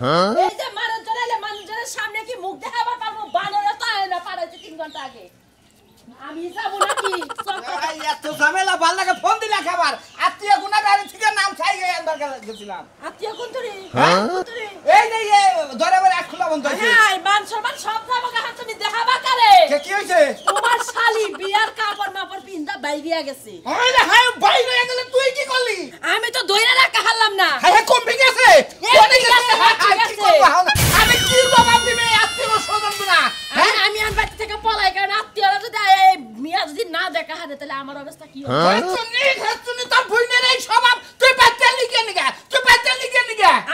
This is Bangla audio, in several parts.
এই যে মানুষজনের সামনে কি মুখ দেখাবার পারবো? বানরে তো আয় না পারাইছে 3 ঘন্টা আগে। আমি যাব নাকি? এই এত ঝামেলা ভাল লাগে ফোন দিলা খাবার আত্মীয় গুনাহগারের থেকে নাম চাই আনবার গেছিলাম। আত্মীয় কোন তোরে? এই যে ধরে বলে এক খোলা বন্ধ হইছে। হ্যাঁ মান সম্মান সব যাবো গা তুমি দেখাবা কারে? কি হইছে? তোমার শালি বিয়ার কাপড় মাপড় পিন্দা বাইরিয়া গেছে। আরে হাই বাইরে হয়ে গেলে তুই কি করলি? আমি তো দইরা রাখা হারলাম না। হাই কমে গেছে কোনে গেছে আমি কি জবাব দিবে আত্মীয় স্বজন না? আমি আনবাড়ি থেকে পলাই কারণ আত্মীয়রা যদি এই মিয়া যদি না দেখা হাতে তাহলে আমার অবস্থা কি হবে? তুমি তোর ভুইনের এই স্বভাব তুই বাচ্চা লিখে নিগা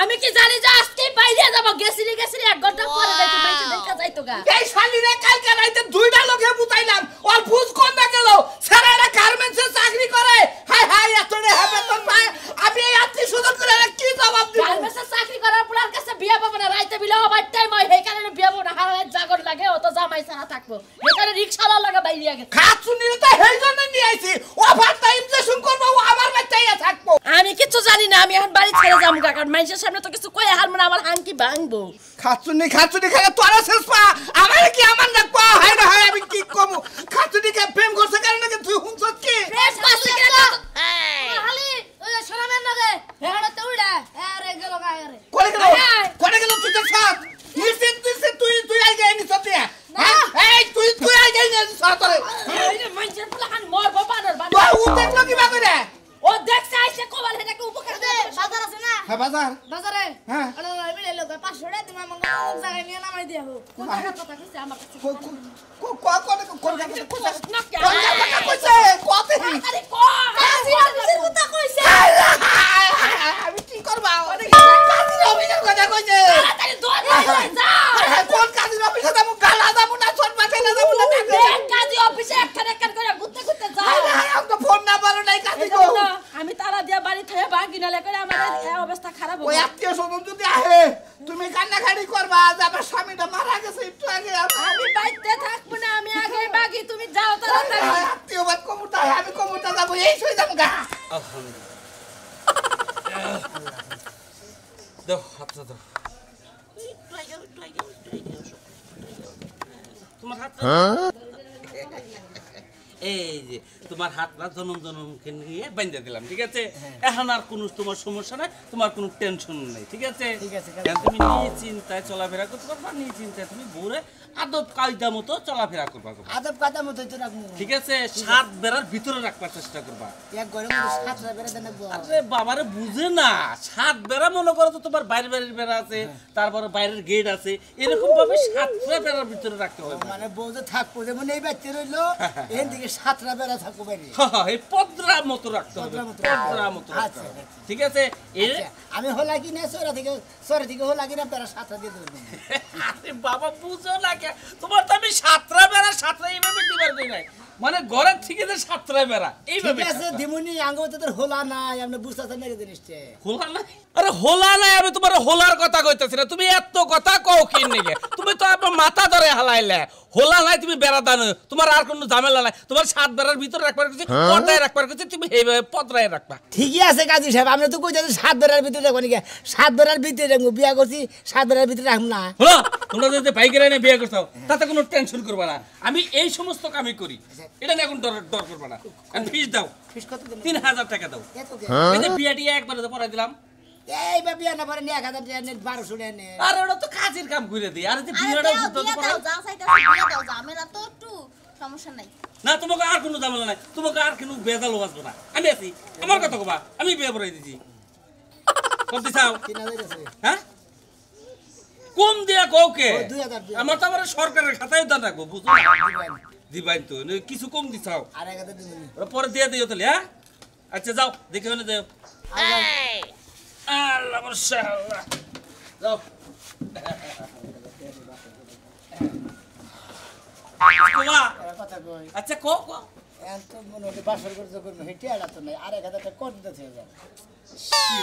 আমি কি জানি যে আজকে বাইরে যাব গেছিলি 1 ঘন্টা পরে যাইতো বাইতে দেখা যাইতো গা। এই শালিরে কালকে রাইতে দুইটা লোকে বুতাইলাম ওর বুঝ কোন না গেল সারারা গার্মেন্টসে চাকরি করে হাই হাই এতরে হবে তো আমি এই আত্মীয় স্বজন করে কি জবাব দিব? গার্মেন্টসে চাকরি করার পর কাছে বিয়া পাবো না রাইতে বিলে হবার টাইম হয় এই কারণে বিয়া পাবো না হারায় জাগর লাগে অত জামাই ছাড়া থাকবো এই কারণে রিকশাওয়ালা লাগা বাইরে গেছে। খাচুনিরে তো হেই জন্য নিয়ে আইছি ওভার টাইম যে শুন করব ও আমার বাচ্চাইয়া থাকবো। আমি কিছু জানি না আমি এখন বাড়ি ছেড়ে যাবো কারণ মানুষের সামনে তো কিছু কই হারমো না আমার হাঙ্কি ভাঙবো। খাচুনি খালি তোরা শেষ পা আমার কি আমার না পা হাই না হাই আমি কি কমু খাচুনিকে প্রেম করছে কারণে কি তুই হুনছত কি প্রেস পাসে কেন খালি ওই শোনাবেন না রে হেড়া তো উড়া আরে গেল গায় রে কোনে গেল তুই দেখ নিশ্চিত তুই আই যাই নিছত দিয়া এই তুই আই যাই নিছত রে এই যে মানুষের প্লান মরবো বানর তো ও দেখলো কি বাবা রে ও দেখছে আইছে কোবাল হেটাকে উপকার দে। বাজার আছে না হ্যাঁ বাজারে হ্যাঁ আরে মিলে লোক 500 টাকা তুমি আমাকে জায়গায় নিয়ে নামাই দিয়া হোক কথা কইছে আমার কাছে আরে কো কাজী অফিসের কথা কইছে আমি কি করবা কাজীর অফিসের কথা কইছে তাড়াতাড়ি দৌড় যা কোন কাজীর অফিসে যাবো গালা যাবো না ছোট মাঠে না যাবো না কাজী অফিসে একটা করে ঘুরতে যা আমি তো ফোন না পারো নাই কাজী গো আমি তারা দিয়া বাড়ি থেকে বাগিনালে করে আমার এই অবস্থা খারাপ ওই হবে। আত্মীয় স্বজন যদি আহে তুমি কান্নাকাটি করবা যে আমার স্বামীটা মারা গেছে একটু আগে আমি বাইতে থাকবো না আমি আগে বাগি তুমি যাও তাড়াতাড়ি। আত্মীয় বাদ কমুটা আমি কমুটা যাবো এই সই যাবো গা দাও হাতটা দাও তোমার হাত এই যে তোমার হাতটা জনমকে নিয়ে বাঁধে দিলাম ঠিক আছে এখন আর কোনো তোমার সমস্যা নাই তোমার কোনো টেনশন নাই ঠিক আছে তুমি নিয়ে চিন্তায় চলাফেরা করতে পারবা নিয়ে চিন্তায় তুমি ভোরে আদব কায়দা মতো চলাফেরা করবা আদব কাদা মতো তো রাখবো ঠিক আছে 7 বেড়ার ভিতরে রাখবার চেষ্টা করবা এক ঘরের মধ্যে 7টা বেড়া দেন রাখবো আরে বাবারে বুঝে না 7 বেড়া মনে করো তো তোমার বাইরের বেড়া আছে তারপরে বাইরের গেট আছে এরকম ভাবে 7টা বেড়ার ভিতরে রাখতে হবে মানে বউ যে থাকবো যেমন এই বাচ্চা রইলো এর দিকে 7টা বেড়া থাকবো বাইরে হ্যাঁ এই পদ্রা মতো রাখতে হবে পদ্রা মতো রাখতে হবে ঠিক আছে এর আমি হলা কি না সরে থেকে হলা কি না বেড়া 7টা দিয়ে দেব আরে বাবা বুঝো না কে তোমার তো আমি 7টা বেড়া 7টা এইভাবে দিবার কই নাই মানে ঘরের থেকে যে 7টা বেড়া এইভাবে ঠিক আছে দিমুনি আঙ্গ তো তোর হলা নাই আপনি বুঝতাছেন না জিনিসটা হোলা না আরে হোলা নাই আমি তোমার হোলার কথা কইতাছি না তুমি এত কথা কও কি নিগে তুমি তো আপনার মাথা ধরে হালাইলে হোলা নাই তুমি বেড়া দানো তোমার আর কোনো ঝামেলা নাই তোমার 7 বেড়ার ভিতরে রাখবার কিছু পর্দায় রাখবার কিছু তুমি এইভাবে পর্দায় রাখবা ঠিকই আছে কাজী সাহেব আপনি তো কইতাছেন 7 বেড়ার ভিতরে রাখবো নাকি 7 বেড়ার ভিতরে রাখবো বিয়া করছি 7 বেড়ার ভিতরে রাখবো না হলো তোমরা যদি বাইকের এনে বিয়ে করছো তাতে কোনো টেনশন করবে না আমি এই সমস্ত কামই করি এটা নিয়ে এখন ডর করবে না আর ফিস দাও ফিস কত দিন 3000 টাকা দাও এত এই যে বিয়াটি একবারে তো পড়াই দিলাম এই বা বিয়া না পারে 1000 টাকা 1200 টাকা নে আর ওটা তো কাজের কাম করে দিই আর যে বিয়াটা তো দাও যা চাইতাছি বিয়া দাও ঝামেলা তো একটু সমস্যা নাই না তোমাকে আর কোনো ঝামেলা নাই তোমাকে আর কোনো বেজাল বাসবো না আমি আছি আমার কথা কবা আমি বিয়ে পড়াই দিছি কত দিছাও 3000 আছে হ্যাঁ কম দিয়া কওকে 2000 আমার তো আবার সরকারের খাতায় দান রাখবো বুঝছো দিবাই তো কিছু কম দিছাও আর 1000 দিবেন ওরা পরে দিয়ে দিও তাহলে হ্যাঁ আচ্ছা যাও দেখে হলে যাও আল্লাহ মাশাআল্লাহ যাও কোয়া কথা কই আচ্ছা কো কো এত মনে হচ্ছে বাসর করে যখন হেঁটে আড়া তো নাই আর 1000 টাকা কত দিতে হবে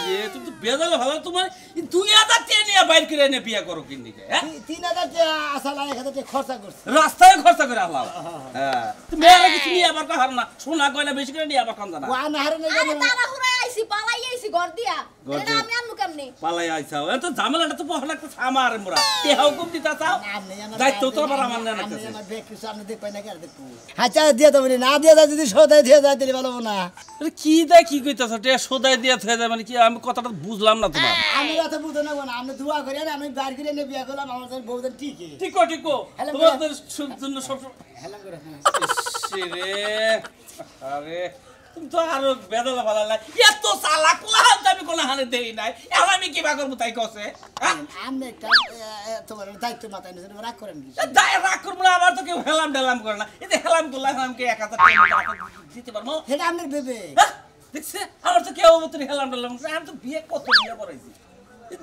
রে তুমি তো বেজাল ভালো তোমার 2000 টাকা নিয়ে বাইর করে এনে বিয়া করো কিন্দিকে হ্যাঁ 3000 টাকা আসলে 1000 টাকা খরচা করছে রাস্তায় খরচা করে আল্লাহ হ্যাঁ তুমি মেয়েরা কিছু নিয়ে আবার কাহার না সোনা গয়না বেশি করে নিয়ে আবার কাম জানা ওয়া না হারে না আরে তারা হুরা আইছি পালাই আইছি পালাইছি ঘর দিয়া এটা আমি আনমু কেমনে পালাই আইছাও এত ঝামেলাটা তো বহন একটা আমার মোরা তেহাও কম দিতা চাও দায়িত্ব তো আবার আমার না নাকছে আমার বেক কিছু আপনি দেখ পাই না কি আর দেখবো আচ্ছা দিয়ে দেব না দিয়ে দাও যদি সদাই দিয়ে যায় তাহলে ভালো না আরে কি দেয় কি কইতাছ তে সদাই দিয়া থয়ে যায় মানে কি আমি কথাটা বুঝলাম না তোমার আমি রাত বুঝো না না আমি দোয়া করি না আমি বাইরে গিয়ে বিয়া করলাম আমার জন্য বউদের ঠিকই ঠিকো ঠিকো তোমাদের জন্য সব হেলাম করে রে আরে তুমি তো আরো বেদলা ভালো লাগে এত চালাক লাহান আমি কোন হানে দেই নাই এখন আমি কি বাগর মুতাই কসে আমি একটা তোমার দায়িত্ব মাথায় নিয়ে রাগ করেন কি দায় রাগ করব না আবার তো কেউ হেলাম ডেলাম করে না এই যে হেলাম গুলা আমাকে 1000 টাকা দিতে পারবো এটা আপনার ভেবে দেখছে আমার তো কেউ মত হেলাম ডেলাম আমি তো বিয়ে কত বিয়ে করাইছি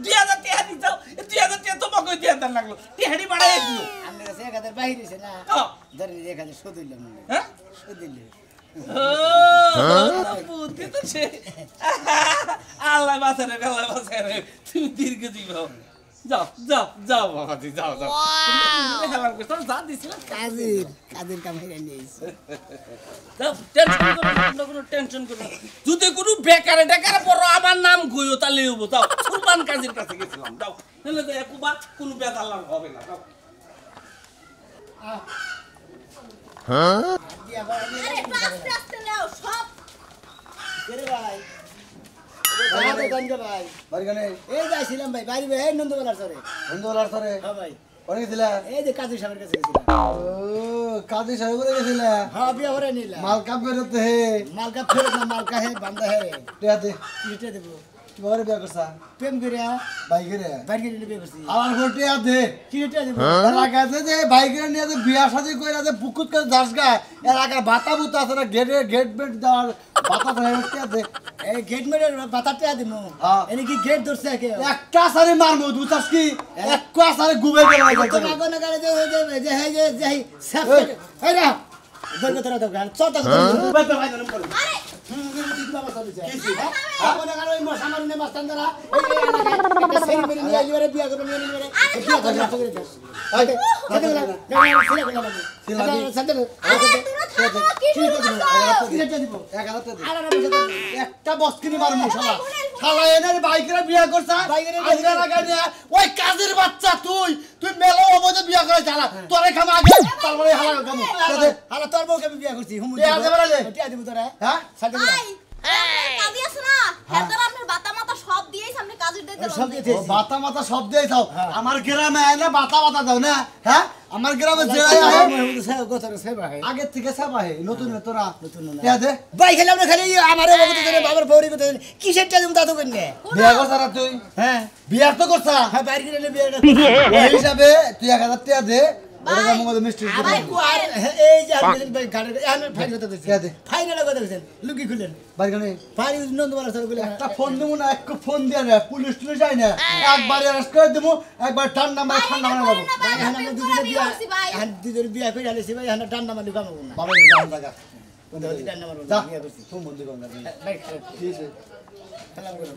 2000 টাকা দিতাও 2000 টাকা তোমাকে দিয়ে দেন লাগলো টিহাড়ি বাড়াই দিও আপনার কাছে 1000 বাইরে হইছে না ধরেন 1000 শোধ হইলাম হ্যাঁ শোধ দিলে বুদ্ধি তো সে আল্লাহ বাঁচারে আল্লাহ বাঁচারে তুমি দীর্ঘ জীবন যাও যাও যাও বাবা যাও যাও হেলাম করে তোর যা দিছিলাম কাজের কাম হয়ে নিয়েছে কোনো টেনশন করো যদি কোনো বেকারে টেকারে পড়ো আমার নাম গইও তাহলে হবো তাও সুলতান কাজীর কাছে গেছিলাম যাও নাহলে তো একবা কোনো বেদাল্লাম হবে না যাও আরে আস্তে আস্তে নাও সব কেরে ভাই ভাই গঞ্জ ভাই বাড়িখানে এই যাইছিলাম ভাই বাড়ি ভাই নন্দবেলার সরে হ্যাঁ ভাই অনেক দিলা এই যে কাজী সাহেবের কাছে গেছিলাম ও কাজী সাহেব বলে গেছিলা হ্যাঁ বিয়া করে নিলা মালকা ফেরত হে মালকা ফেরত না মালকা হে বান্দা হে টিয়া দে কিটা দেব তোমারে বিয়া করছা প্রেম করিয়া বাইকেরে বিয়া করছি আমার ঘটিয়া দে কিটা দেব লাগাতে যে বাইকেরে নিয়ে যে বিয়া শাদি কইরা যে বুকুত করে দাস গা এলাকার বাতা বুতা আছে না গেট বেট দেওয়ার বাতা ধরে দে এই গেট মেরে বাতাটা দিমু এনে কি গেট ধরছে কে একটা সারে মারমু দুতাস কি একটা সারে গুবে গেল তো নাগো না গালে যে হে যে সাফ এই না বলবো তোরা তো গাল চটা ভাই ভাই নাম বল আরে বাবা সব দিছে কি আপন গাল ওই সামান্য মাস্তান দ্বারা এই সেরি মেরে নিয়ে আইবারে বিয়া করে নিয়ে নিবারে বিয়া করে রাখতে করে দাও আরে আরে একটা বস্কিনি মারমু শালা শালা এনের বাইকের বিয়া করছা আজকে লাগাই না ওই কাজের বাচ্চা তুই মেলো অবধি বিয়া করে চালা তোরে খাম আগে তারপরে হালা খাম হালা তোর বউকে আমি বিয়া করছি হুমু টিয়া দেব রে টিয়া দিব তোরে হ্যাঁ সাথে ভাই কাজী আছে না হেদার আপনার বাতা মাতা সব দিয়েই সামনে কাজের দিতে সব দিয়েছি বাতা মাতা সব দেই দাও আমার গ্রামে আইনা বাতা বাতা দাও না হ্যাঁ আমার গ্রামে জেরাই আহে আগে থেকে সব আহে নতুন তোরা নতুন না টিয়া দে ভাই খেলাম না খালি আমারে বলতে দেন বাবার বউরি কত কিসের টিয়া দিমু তা তো কইনে বিয়া করছারা তুই হ্যাঁ বিয়া তো করছা হ্যাঁ বাইরে গেলে বিয়াটা ওই হিসাবে তুই 1000 টাকা দে ওরা মঙ্গল মিষ্টি ভাই কুয়ার এই যে আপনি ভাই গাড়ি এখানে ফাইল কথা কইছেন টিয়া দে ফাইনাল কথা কইছেন লুকি খুলেন বাইরে ফাইল নন্দবালা স্যার কইলে একটা ফোন দেবো না এক ফোন দিয়া না পুলিশ টুলিশ যায় না একবার অ্যারেস্ট করে দেবো একবার ঠান্ডা মানে বাবু ভাই এখানে আমরা দুজনে বিয়া এখন দুজনে বিয়া করে আলেছি ভাই এখানে ঠান্ডা মানে কামাবো না বাবা জান লাগা কোন হতে ঠান্ডা মারবো যা বিয়া করছি ফোন বন্ধ কর না ভাই ঠিক আছে সালাম করো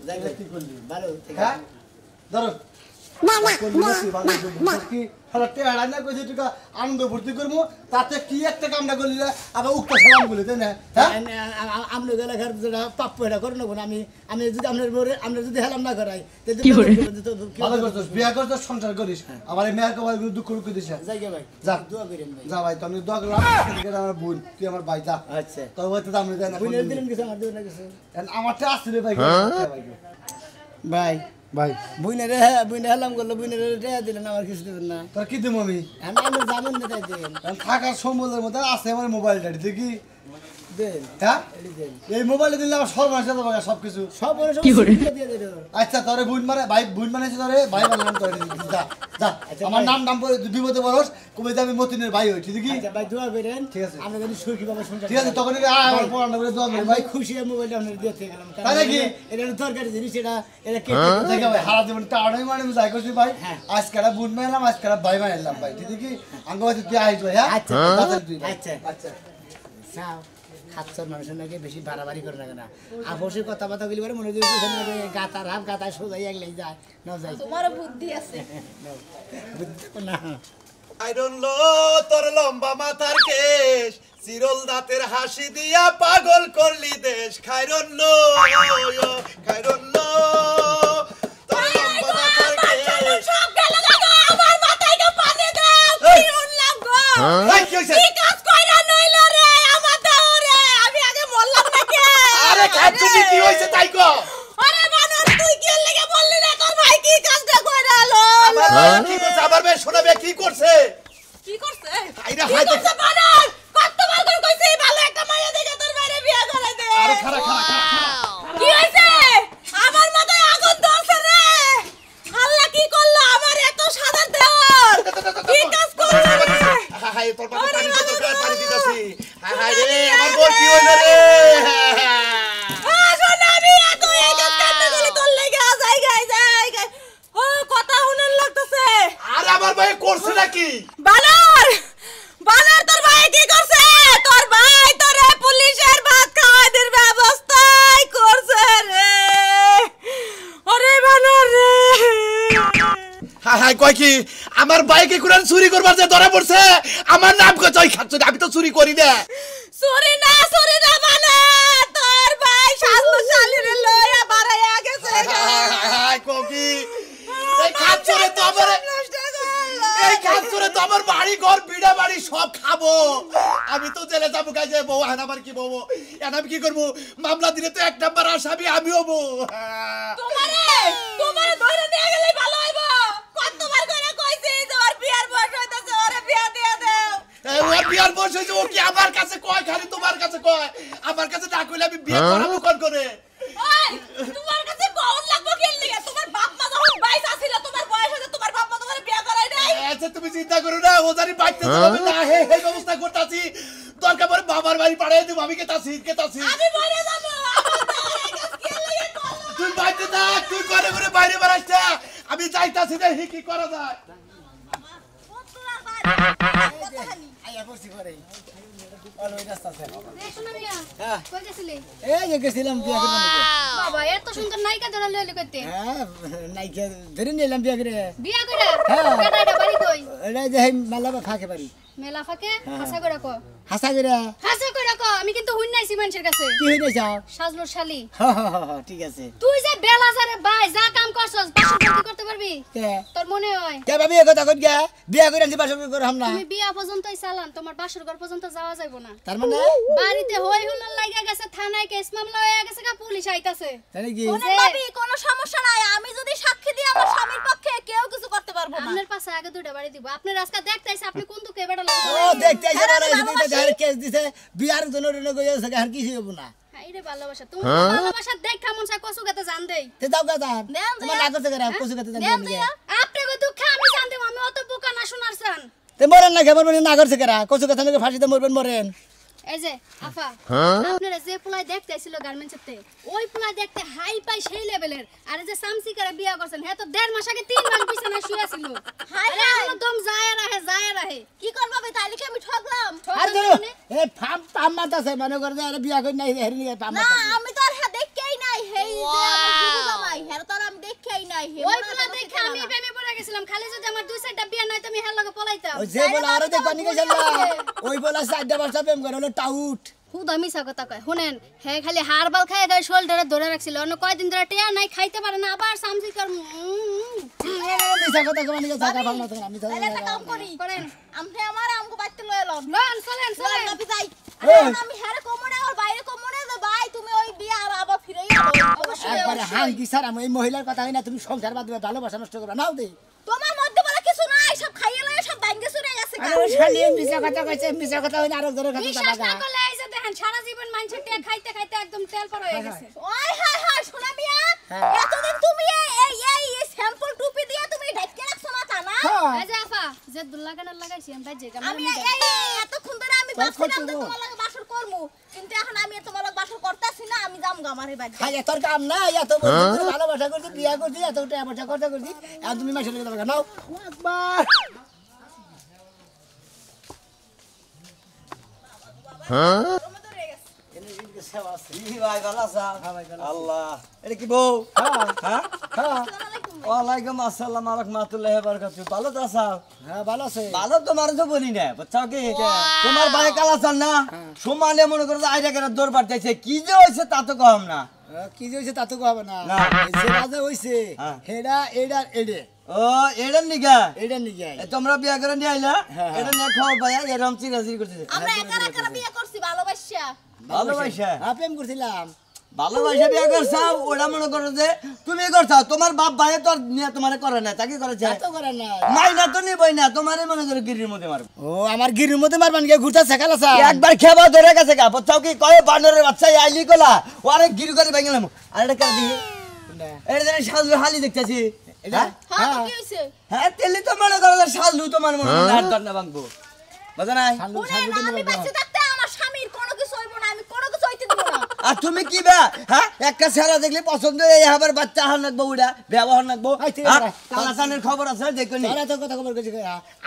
যাই কি করলি ভালো ঠিক আছে ধরো আনন্দ ভর্তি করবো তাতে কি একটা কামটা করলি আবার উক্ত সালাম বলে তাই না আমরা এলাকার যেটা প্রাপ্য এটা করে নেবো আমি আমি যদি আমরা যদি হেলাম না করাই বিয়া করতে সংসার করিস আমার এই মেয়ের কবার দুঃখ দুঃখ দিস ভাই যা দোয়া করেন যা ভাই তো আমি দোয়া করলাম আমার বোন তুই আমার ভাই যা আচ্ছা তোর হয়তো আমি যাই না দিলেন কিছু আমার দিলেন কিছু আমারটা আসলে ভাই ভাই ভাই বুইনারে বুইনা হেলাম করলো বুইনারে রেয়া দিলেন আমার কিছু দেবেন না তোর কি দেবো আমি জানেন না তাই দেন থাকার সম্বলের মধ্যে আছে আমার মোবাইলটা দেখি দেন হ্যাঁ এই মোবাইলে দিলে আমার সর্বনাশ হয়ে যাবে সবকিছু সব আচ্ছা তোরে বুইন মানে ভাই বুইন মানেছে তোরে ভাই বানালাম তোরে যা যা আমার নাম বিপদে বরস কবে আমি মতিনের ভাই হই ঠিক আছে ভাই দোয়া করেন ঠিক আছে আমরা যদি সুখী ভাবে শুনছি ঠিক আছে তখন আমার পড়ানো করে দোয়া করেন ভাই খুশি হয়ে মোবাইলটা আপনাদের দিতে গেলাম তাই নাকি এটা দরকারি জিনিস এটা কেটে দেখে ভাই হারা জীবন টাড়াই মানে যাই করছি ভাই আজকেরা বুইন মানলাম আজকেরা ভাই বানালাম ভাই ঠিক আছে আঙ্গবাজি তুই আইছ ভাই হ্যাঁ আচ্ছা আচ্ছা আচ্ছা সাও খাচ্ছর মানুষের নাকি বেশি বাড়াবাড়ি করে রাখে না আপসের কথাবার্তা গুলি করে মনে করি গাতার হাফ গাতায় সোজাই একলাই যায় না যায় তোমার বুদ্ধি আছে না I don't know তোর লম্বা মাথার কেশ চিরল দাঁতের হাসি দিয়া পাগল করলি দেশ খায়রন্ন খায়রন্ন তোর লম্বা দাঁতের কেশ সব গেল গো আমার মাথায় গো পানি দাও কি উঠলাম গো এই কি হইছে কি কাজ কইরা নইল রে আমার দাও রে আমি আগে বললাম নাকি আরে খাচ্ছি কি হইছে তাই গো আরে বানর তুই কি লাগা বললি না তোর ভাই কি কাজটা কইরা আলো আমার ভাই কি করছে আমার ভাই শোনাবে কি করছে কি করছে আইরা কি হাই দেখ করছে বানর কতবার করে কইছি ভালো একটা মাইয়া দেখে তোর বাইরে বিয়ে করাই দে আরে খারা কি হইছে আমার মাথায় আগুন ধরছে রে আল্লাহ কি করলো আমার এত সাদা দেওয়াল কি কাজ করছে হাই হাই তোর পানি দিতাছি হাই হাই রে আমার বউ কি হইলো রে সোনামি এত এই কাজ করতে গেলে তোর লেগে যাই ও কথা শুনন লাগতেছে আর আমার ভাই করছে নাকি বানর বানর তোর ভাই কি করছে তোর ভাই তোরে পুলিশের ভাত খাওয়ানোর ব্যবস্থাই করছে রে ওরে বানর রে হাই হাই কয় কি আমার বাইকে কুরান চুরি করবার যে ধরা পড়ছে আমার নাম কই চই খাচ্ছ আমি তো চুরি করি না সরি না বানর তোর ভাই শান্ত শালিরে লয়া বাড়াইয়া গেছে হাই ককি এই খাচ্ছরে তো আমার এই খাচ্ছরে তো আমার বাড়ি ঘর বিড়া বাড়ি সব খাবো আমি তো জেলে যাবো কাজে বউ আর আমার কি বউ এখন আমি কি করবো মামলা দিলে তো এক নাম্বার আসামি আমি হবো তোমারে ধরে নিয়ে গেলে ভালো হইব কতবার করে কইছি যে ওর বিয়ার বয়স হইতাছে ওরে বিয়া দিয়ে দাও ওর বিয়ার বয়স হয়েছে ও কি আমার কাছে কয় খালি তোমার কাছে কয় আমার কাছে না কইলে আমি বিয়ে করাবো কোন করে ওই তোমার কাছে বউন লাগবো কি লিগে তোমার বাপ মা যখন বাইস আছিল তোমার বয়স হইছে তোমার বাপ মা তোমারে বিয়া করাই নাই আচ্ছা তুমি চিন্তা করো না ও জানি বাইতে যাবে না হে হে ব্যবস্থা করতাছি দরকার পড়ে বাবার বাড়ি পাঠিয়ে দেব আমি কেতাছি আমি মরে যাব আমার দাঁড়ায় কাজ কি লিগে করলো তুই বাইতে থাক তুই করে করে বাইরে বেরাইছ আমি যাইতাছি দেখি কি করা যায় আইয়া বসি করে অলওয়েজ আসছে সোনামিয়া হ্যাঁ কই গেছিলি এই যে গেছিলাম বিয়া করতে বাবা এত সুন্দর নায়িকা ধরে লইলি কইতে হ্যাঁ নাইকে ধরে নিলাম বিয়া করে বিয়া কইরা হ্যাঁ। কেডাইডা বাড়ি কই এটা যে মেলাবা ফাঁকে পারি মেলা ফাকে হাসা কইরা কো হাসা করে হাসা কইরা কো আমি কিন্তু হুন নাইছি মানুষের কাছে কি হইছে যাও সাজলোর শালি ঠিক আছে তুই যে বেলাজারে বাই যা কাম করছস বাসা করতে করতে পারবি কে তোর মনে হয় কে ভাবি এ কথা কই গিয়া বিয়া করে আনছি বাসা করে হামনা তুমি বিয়া পর্যন্তই চালান তোমার বাসর ঘর পর্যন্ত যাওয়া যাইবো না তার মানে বাড়িতে হই হুল্লোড় লাগা গেছে থানায় কেস মামলা হয়ে গেছে গা পুলিশ আইতাছে তাই কি যে- ভাবি কোনো সমস্যা নাই আমি যদি সাক্ষী দিই আমার স্বামীর পক্ষে কেউ কিছু করতে পারবো না আপনার পাশে আগে দুইটা বাড়ি দিব আপনার আজকে দেখতেইছে আপনি কোন দুকে বেড়া ও লাগবে দেখতে আইছে না এই যে কেস দিছে বিয়ার জন্য রেনে কই আছে আর কিছু হবো না হাই রে ভালোবাসা তুমি ভালোবাসা দেখা মন চায় কসু গাতে জান দেই তে দাও গাদা দেন তোমার দিয়া। না করতে করে কসু কাতে জানি দেন না দিয়া। আপনি কো দুঃখ আমি জান দেব আমি অত বোকা না শোনার চান তে মরেন না কেমন না করছে কেরা কসু কাতে নাকি ফাঁসিতে মরবেন মরেন এই যে আফা আপনারা যে পোলাই দেখতে আইছিল গার্মেন্টসতে ওই পোলাই দেখতে হাই পাই সেই লেভেলের আর এই যে সামসি করে বিয়া করছেন হে তো 1.5 মাস আগে 3 মাস বিছানা শুয়ে ছিল হাই আরে একদম যায় রাহে কি করব ভাই তাইলে কি আমি ঠকলাম আর ধরো এ ফাম পাম মাতাছে মনে করে যে আরে বিয়া কই নাই হেরি নিয়ে পাম না মাতাছে আমি তো আর হ্যাঁ দেখেই নাই হেই যে আমার শুধু জামাই হের তো আর আমি দেখেই নাই হে ওই পোলা দেখে আমি প্রেমে পড়ে গেছিলাম খালি যদি আমার 2-4টা বিয়া নাই তো আমি হের লগে পলাইতাম ওই যে বলা আরে দেখ পানি গেছিল ওই বলা সাইডটা বাসা প্রেম করে হলো টাউট খুদা মিছা কথা কয় শুনেন হে খালি হারবাল খায় গায় শোল্ডারে ধরে রাখছিল অন্য কয়দিন ধরে টিয়া নাই খাইতে পারে না আবার সামসি কর মিছা কথা কমানি গেছে টাকা পাম না তো আমি তো তাইলে একটা কাম করি করেন আমনে আমার আমগো বাইতে লয়ে লন লন চলেন চলেন আমি যাই এই। আমি হেরে কমনে আর বাইরে কমনে যে ভাই তুমি ওই বিয়া আর আবার ফিরেই আলো অবশ্যই একবারে হাঙ্কি স্যার আমি এই মহিলার কথা হই না তুমি সংসার বাদ দিয়ে ভালোবাসা নষ্ট করবে নাও দে তোমার মধ্যে বলে কিছু নাই সব খাইয়ে লয়ে সব ভাঙ্গে চুরে গেছে গা। আরে শালি মিছা কথা কইছে মিছা কথা হই না আরো ধরে কথা বিশ্বাস টাকা না করলে এই যে দেখেন সারা জীবন মানুষের টিয়া খাইতে খাইতে একদম তেল পার হয়ে গেছে ওই হাই হাই শোনা মিয়া হ্যাঁ। এতদিন তুমি এই স্যাম্পল টুপি দিয়ে তুমি ঢাককে রাখছো মাথা না হ্যাঁ এই যে আপা যে দুল্লা কানার লাগাইছি আমি বাজে আমি এতক্ষণ ধরে আমি ভাবছিলাম যে তোমার লগে বাসর করমু কিন্তু এখন আমি তোমার লগে বাসর করতেছি না আমি যাম গা আমারে বাড়ি খাই তোর কাম না এত বছর ধরে ভালোবাসা করছি বিয়া করছি এত টাকা পয়সা খরচা করছি আর তুমি মাসে লেগে যাবে নাও একবার ভাই ভালো আছেন আল্লাহ এটা কি বউ হ্যাঁ হ্যাঁ আসসালামু আলাইকুম ওয়ালাইকুম আসসালাম ওয়া রাহমাতুল্লাহি ওয়া বারাকাতুহু। ভালো তো আছো? হ্যাঁ ভালো আছে। ভালো তোমার তো বলি না, বুঝছো কি? তোমার ভাই কালাচান না, সমানে মনে করো আইরা করে দৌড় পাঠাইছে, কি যে হইছে তা তো কম না। কি যে হইছে তা তো কবে না, না। যে রাজা হইছে হেডা এডা এডে ও এডার নিগা এডা নিগে তোমরা বিয়া করে নিয়ে আইলা, হ্যাঁ। এটা নিয়ে খাও ভাই, এরকম চিরাচিরি করতেছে। আমরা একা একা বিয়ে করছি ভালোবাসা। ভালোবাসা প্রেম করছিলাম, ভালোবাসা বিয়া করছাও, ওটা মনে করো যে তুমি করছাও, তোমার বাপ ভাই তো আর নিয়ে তোমারে করে না, তাকে করেছে। তা তো করে না। মাইনা তো নিবই না, তোমারে মনে করো গিরির মধ্যে মারবো। ও আমার গিরির মধ্যে মারবান গে ঘুরতাছে কালাসা। একবার খেবা ধরে গেছে গা, বুঝছো কি? কয় বানরের বাচ্চা আইলি কলা, ওরে গিরি করে ভাঙলাম। আর এটা কার দিই, এটা জানি শালু হালি দেখতেছি। এটা হ্যাঁ তো কি হইছে? হ্যাঁ তেলি তো মনে করো যে শালু তোমার মনে হয় হাত ধর না ভাঙবো, বুঝো নাই? শুনেন, আমি বেঁচে থাকতে আমার স্বামীর কোনো কিছু হইব না, আমি কোনো কিছু হইতে দেব না। আর তুমি কি বা হ্যাঁ একটা ছেলে দেখলে পছন্দ এই আবার বাচ্চা হন নাকবো, ওটা ব্যবহার নাকবো। কালাচানের খবর আছে দেখো নি? তারা তো কথা খবর কইছে,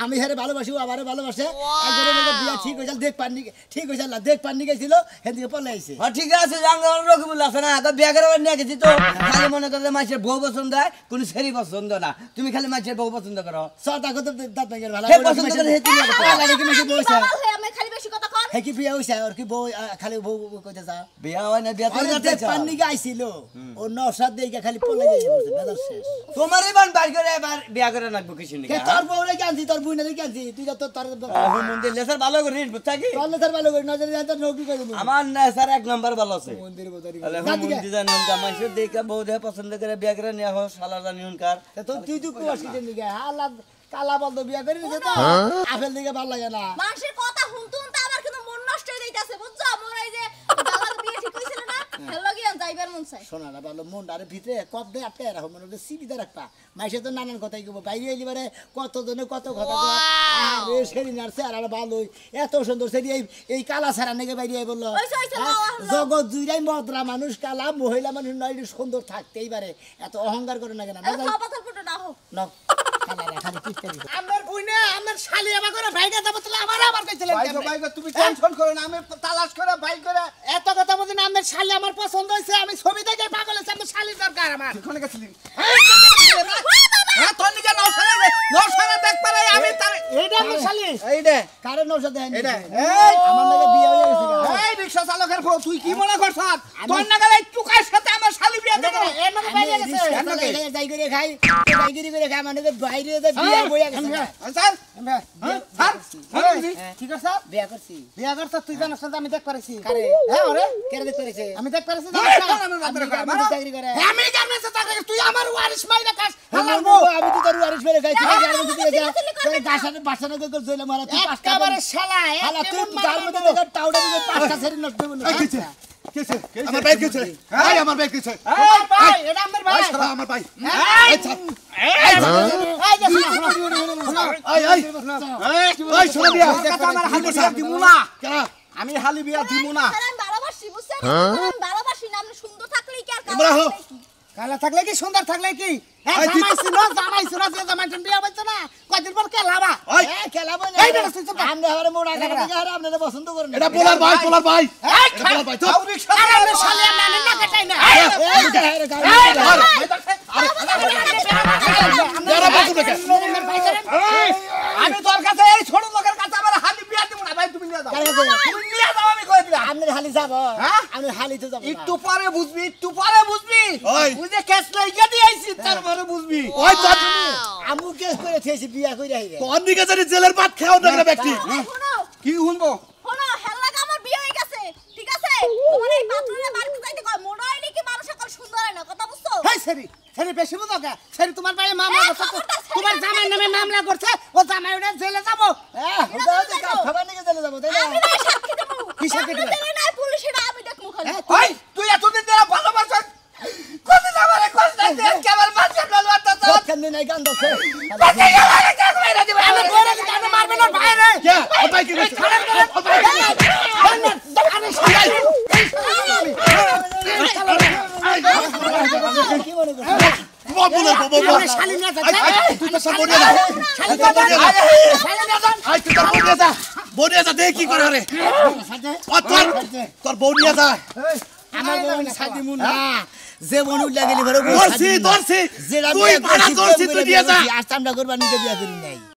আমি হেরে ভালোবাসি ও আমারে ভালোবাসে। একজনের মধ্যে বিয়া ঠিক হইছে, দেখ পাননি ঠিক হইছে না, দেখ পাননি গেছিল হেদিকে পলে আইছে। হ্যাঁ ঠিক আছে, জাঙ্গাল রকমুল আছে না, তো বিয়া করে নিয়ে গেছি তো। খালি মনে করলে মাছের বউ পছন্দ হয়, কোনো ছেড়ি পছন্দ না। তুমি খালি মাছের বউ পছন্দ করো, সদা কত দাঁত ভাঙের ভালো হে পছন্দ করে হে তুমি কি মেশি বইছে, বাবা হয়ে আমি খালি বেশি কথা কর। হে কি বিয়া হইছে আর কি বউ খালি বউ কইতে যা। বিয়া হয় না, বিয়া তো দেখ পাননি গে আইছিল ও নসাদ দেইকা খালি পলে যাইছে, বেদার শেষ। তোমারই বান বাইর করে এবার বিয়া করে রাখবো কিছু নেই। কে তোর বউ রে কানছি, তোর বুইনা রে কানছি, তুই তো তোর মন্দির লেসার ভালো করে বুঝছা কি? তোর স্যার ভালো করে নজরে জানতে নৌকি করে দেব। আমার না স্যার এক নাম্বার ভালো আছে। মন্দির বোতারি তাহলে মন্দির জানেন জামাইছে দেখে বউ দেখে পছন্দ করে বিয়া করে নেওয়া হোক, শালা জানি হুনকার। তো তুই তুই কুয়াশ কিতে নিগে হালা কালা বলতো বিয়া করে নিছে তো আপেল দিকে ভালো লাগে না। মানুষের কথা শুনতে শুনতে আমার কিন্তু মন নষ্ট হয়ে যাইতাছে, বুঝছো? মোর এই যে দালাল বিয়ে ঠিক হইছিল না, হেল লাগিয়া যাইবার মন চাই। শোনা না ভালো মন আরে ভিতরে কপ দে আটকে রাখো, মনে হচ্ছে সিবিদা রাখবা। মাইসে তো নানান কথাই কব, বাইরে এলি বারে কত জনে কত কথা কয়। আরে সেরি নারছে আর ভালোই এত সুন্দর সেরি এই কালা ছাড়া নাকি বাইরে বললো হইছে, হইছে, নাও, নাও। জগৎ জুড়াই মদরা মানুষ কালা, মহিলা মানুষ নয় সুন্দর থাকতেই পারে, এত অহংকার করে না কেন? খাওয়া ফটো না হোক। নাও খালা রা খালি কিস্তা দিছে। আমার বুইনা আমার শালি আমার করে ভাইগা যাব তাহলে আবার কইছিলেন ভাইগো তুমি টেনশন করো না, আমি তালাশ করে ভাই করে এত কথা বলছেন। আমার শালি আমার পছন্দ হইছে, আমি ছবি দেখে পাগল হইছে, আমার শালি দরকার আমার। কোনে গেছিলি? হ্যাঁ তোর নিকে নওশারা দেখ পারে আমি তার এইটা আমার শালি এইটা কারে নৌসা দেন এইটা এই আমার লাগে বিয়ে হয়ে গেছে গা। এই রিকশা চালকের বউ তুই কি মনে করছ? তোর নাগালে টুকার সাথে আমার শালি বিয়ে দেব এর নাকি বাইরে গেছে এর নাকি যাই করে খাই যাইগিরি করে খাই মানে বাইরে যে বিয়ে হয়ে গেছে গা। স্যার স্যার ঠিক আছে বিয়ে করছি বিয়ে করছ তুই জানিস না আমি দেখ পারছি কারে হ্যাঁ ওরে কেরে দেখতে পারিছে আমি দেখ পারছি আমি চাকরি করে আমি জানি না চাকরি তুই আমার ওয়ারিশ মাইরা কাজ আমি তো তোর ওয়ারিশ মেরে খাই তুই গার মধ্যে দিয়ে যা তোর গাছানে বাসানে করে জইলে মারা তুই পাঁচটা একেবারে শালা হালা তুই গার মধ্যে থেকে টাউডা দিয়ে পাঁচটা সেরি নষ্ট হবে না আমার ভাই কিছে এই আমার ভাই কিছে এই ভাই এটা আমার ভাই শালা আমার ভাই এই শোনা বিয়া আমার হালি বিয়া দিমু না আমি হালি বিয়া দিমু না স্যার, আমি ভালোবাসি, বুঝছেন? আমি ভালোবাসি না, আপনি সুন্দর থাকলেই কি আর আমরা হোক। কালো থাকলেই কি? কালা থাকলে কি সুন্দর থাকলে কি জামাইছিল যে জামাইটেন বিয়া হইছে না কয়দিন পর কে লাভা এই খেলাবো না এই বেটা তুই চুপ থাক। আমরা আবার মোড়া কাটা থেকে আর আপনারা পছন্দ করেন না এটা পোলার ভাই এই পোলার ভাই চুপ আরে আমি শালি আমি না কাটাই না আমি তোর কাছে এই ছোট লোকের কাছে আমার হালি বিয়া দিব না ভাই তুমি নিয়ে যাও তুমি নিয়ে যাও আমি কই দিলাম আপনি হালি যাব আমি হালি তো যাব একটু পরে বুঝবি বুঝে কেস লাইগা দি আইছি তারপরে বুঝবি ওই তোর আমু কেস করে থেছি বিয়া কইরা আইবে তোর দিকে জানি জেলের ভাত খাও না ব্যক্তি এই, শোনো, কি শুনবো শোনো, হেল লাগা আমার বিয়ে হয়ে গেছে, ঠিক আছে? তোমার এই পাত্ররে বাড়িতে যাইতে কয়, মনে হয় নাকি মানুষ এখন সুন্দর হয় না, কথা বুঝছো? হেই সেরি বেশি বুঝো কা সেরি তোমার ভাই মামলা এই, করছে খবরদার, সেরি তোমার না, জামাই নামে মামলা করছে ও জামাই ওটা জেলে যাব খাবার নিয়ে চলে যাব তাই না আমি নাই সাক্ষী দেবো। কি সাক্ষী আপনি দেবে? দেবেন নাই, পুলিশেরা আমি দেখবো খালি। ওই তুই এতদিন ধরে ভালোবাসছ কত আমারে কষ্ট দিতে কেবল মাঝে বলবাত তো কেন নাই গান দছে কত আমারে কে কইরা দিবে আমি বলে দিতে আমি মারবে না ভাই রে কে ও ভাই কি কইছে ও ভাই আরে শালাই কি মনে করছ বাবু শালি না যা তুই তো সব বড়িয়া শালি তো বড়িয়া শালি না যা আই তুই তো বড়িয়া যা দেখ কি করে রে ও তোর বড়িয়া যা আমার বউন সাদি মুনা যে বনু লাগেলি ঘরে ধরছি ধরছি তুই ভাড়া ধরছি তুই দিয়ে যা আর আমরা করবা নিজে বিয়া করি নাই